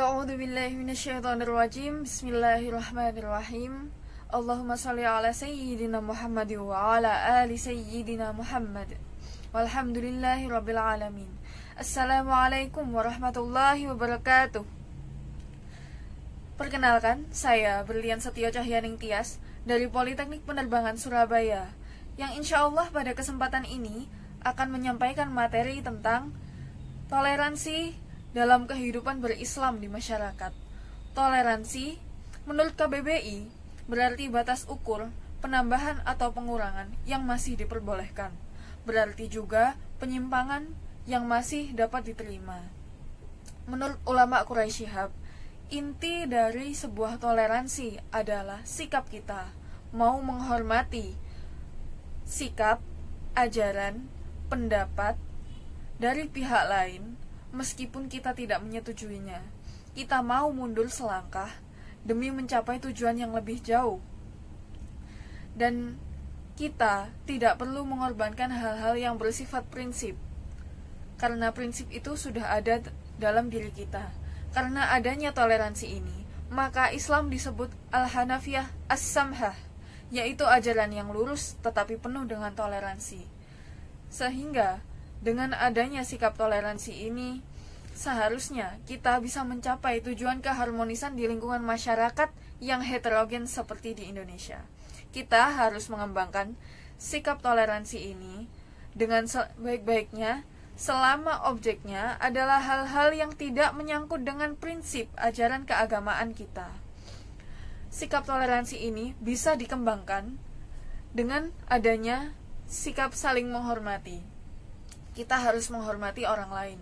A'udzu billahi minasyaitonir rajim. Bismillahirrahmanirrahim. Allahumma shalli ala sayyidina Muhammad wa ala ali sayyidina Muhammad. Walhamdulillahi rabbil alamin. Assalamualaikum warahmatullahi wabarakatuh. Perkenalkan, saya Berlian Setio Cahyaning Tias dari Politeknik Penerbangan Surabaya, yang insyaallah pada kesempatan ini akan menyampaikan materi tentang toleransi dalam kehidupan berislam di masyarakat. Toleransi menurut KBBI berarti batas ukur, penambahan atau pengurangan yang masih diperbolehkan. Berarti juga penyimpangan yang masih dapat diterima. Menurut ulama Quraisy Shihab, inti dari sebuah toleransi adalah sikap kita mau menghormati sikap, ajaran, pendapat dari pihak lain meskipun kita tidak menyetujuinya. Kita mau mundur selangkah demi mencapai tujuan yang lebih jauh. Dan kita tidak perlu mengorbankan hal-hal yang bersifat prinsip, karena prinsip itu sudah ada dalam diri kita. Karena adanya toleransi ini, maka Islam disebut Al-Hanafiyah As-Samhah, yaitu ajaran yang lurus tetapi penuh dengan toleransi. Sehingga dengan adanya sikap toleransi ini, seharusnya kita bisa mencapai tujuan keharmonisan di lingkungan masyarakat yang heterogen seperti di Indonesia. Kita harus mengembangkan sikap toleransi ini dengan sebaik-baiknya selama objeknya adalah hal-hal yang tidak menyangkut dengan prinsip ajaran keagamaan kita. Sikap toleransi ini bisa dikembangkan dengan adanya sikap saling menghormati. Kita harus menghormati orang lain.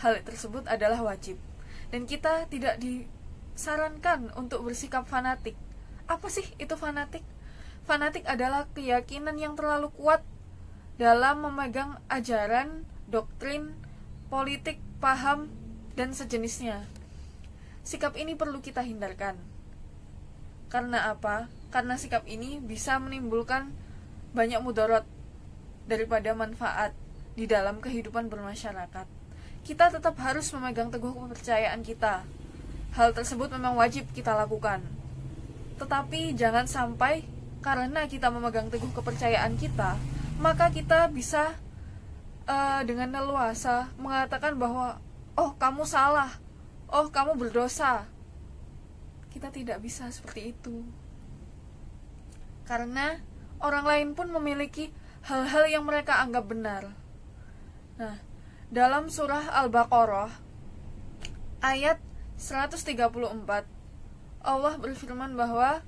Hal tersebut adalah wajib. Dan kita tidak disarankan untuk bersikap fanatik. Apa sih itu fanatik? Fanatik adalah keyakinan yang terlalu kuat dalam memegang ajaran, doktrin, politik, paham, dan sejenisnya. Sikap ini perlu kita hindarkan. Karena apa? Karena sikap ini bisa menimbulkan banyak mudarat daripada manfaat di dalam kehidupan bermasyarakat. Kita tetap harus memegang teguh kepercayaan kita. Hal tersebut memang wajib kita lakukan. Tetapi jangan sampai karena kita memegang teguh kepercayaan kita, maka kita bisa dengan leluasa mengatakan bahwa oh kamu salah, oh kamu berdosa. Kita tidak bisa seperti itu. Karena orang lain pun memiliki hal-hal yang mereka anggap benar. Nah, dalam surah Al-Baqarah ayat 134 Allah berfirman bahwa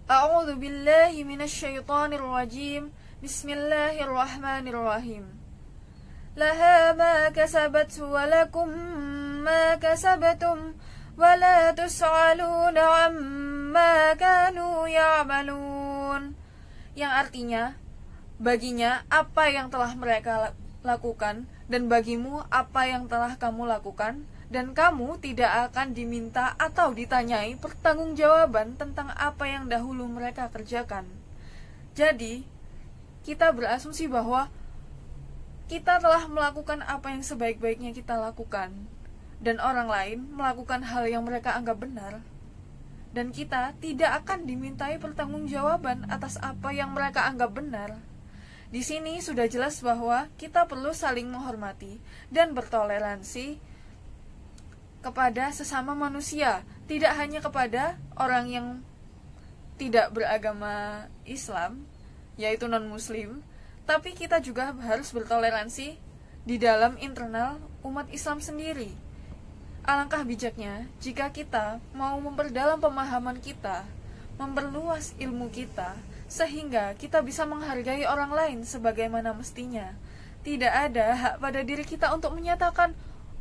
A'udzu billahi minasyaitonir rajim. Bismillahirrahmanirrahim. Laha ma kasabat wa lakum ma kasabtum wa la tus'aluna amma kanu ya'malun. Yang artinya, baginya apa yang telah mereka lakukan, dan bagimu apa yang telah kamu lakukan, dan kamu tidak akan diminta atau ditanyai pertanggungjawaban tentang apa yang dahulu mereka kerjakan. Jadi, kita berasumsi bahwa kita telah melakukan apa yang sebaik-baiknya kita lakukan, dan orang lain melakukan hal yang mereka anggap benar, dan kita tidak akan dimintai pertanggungjawaban atas apa yang mereka anggap benar. Di sini sudah jelas bahwa kita perlu saling menghormati dan bertoleransi kepada sesama manusia, tidak hanya kepada orang yang tidak beragama Islam, yaitu non-muslim, tapi kita juga harus bertoleransi di dalam internal umat Islam sendiri. Alangkah bijaknya jika kita mau memperdalam pemahaman kita, memperluas ilmu kita, sehingga kita bisa menghargai orang lain sebagaimana mestinya. Tidak ada hak pada diri kita untuk menyatakan,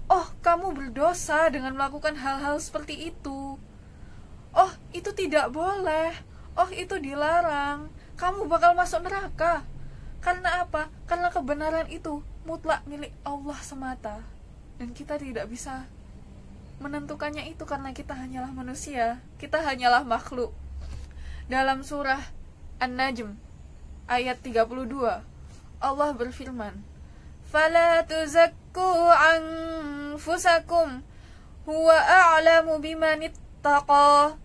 oh kamu berdosa dengan melakukan hal-hal seperti itu. Oh itu tidak boleh. Oh itu dilarang. Kamu bakal masuk neraka. Karena apa? Karena kebenaran itu mutlak milik Allah semata. Dan kita tidak bisa menentukannya itu karena kita hanyalah manusia. Kita hanyalah makhluk. Dalam surah An-Najm ayat 32 Allah berfirman, "Fala tuzakku anfusakum huwa a'lamu bimanittaqa,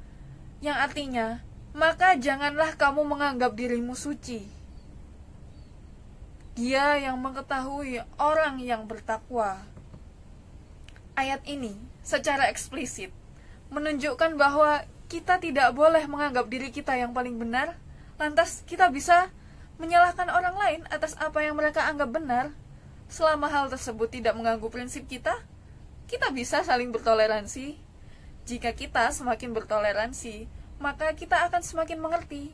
yang artinya, maka janganlah kamu menganggap dirimu suci. Dia yang mengetahui orang yang bertakwa. Ayat ini secara eksplisit menunjukkan bahwa kita tidak boleh menganggap diri kita yang paling benar, lantas kita bisa menyalahkan orang lain atas apa yang mereka anggap benar. Selama hal tersebut tidak mengganggu prinsip kita bisa saling bertoleransi. Jika kita semakin bertoleransi, maka kita akan semakin mengerti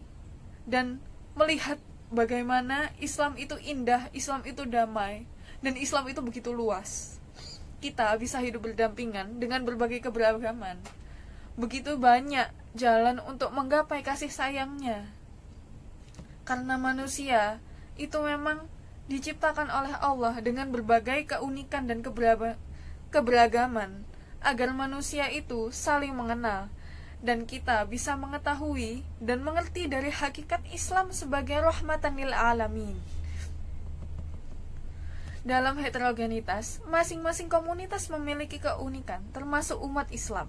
dan melihat bagaimana Islam itu indah, Islam itu damai, dan Islam itu begitu luas. Kita bisa hidup berdampingan dengan berbagai keberagaman. Begitu banyak jalan untuk menggapai kasih sayangnya. Karena manusia itu memang diciptakan oleh Allah dengan berbagai keunikan dan keberagaman, agar manusia itu saling mengenal, dan kita bisa mengetahui dan mengerti dari hakikat Islam sebagai rahmatan lil alamin. Dalam heterogenitas, masing-masing komunitas memiliki keunikan, termasuk umat Islam.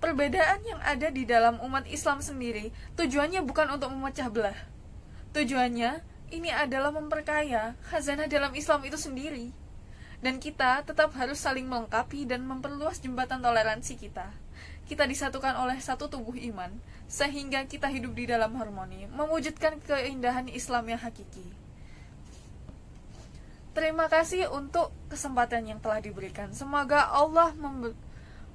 Perbedaan yang ada di dalam umat Islam sendiri tujuannya bukan untuk memecah belah. Tujuannya ini adalah memperkaya khazanah dalam Islam itu sendiri. Dan kita tetap harus saling melengkapi dan memperluas jembatan toleransi kita. Kita disatukan oleh satu tubuh iman, sehingga kita hidup di dalam harmoni, mewujudkan keindahan Islam yang hakiki. Terima kasih untuk kesempatan yang telah diberikan. Semoga Allah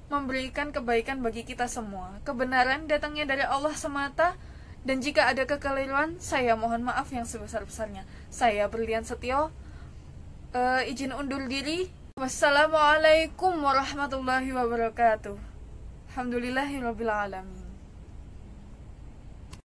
memberikan kebaikan bagi kita semua. Kebenaran datangnya dari Allah semata, dan jika ada kekeliruan, saya mohon maaf yang sebesar-besarnya. Saya Berlian Setio, izin undur diri. Wassalamualaikum warahmatullahi wabarakatuh. Alhamdulillahirabbil alamin.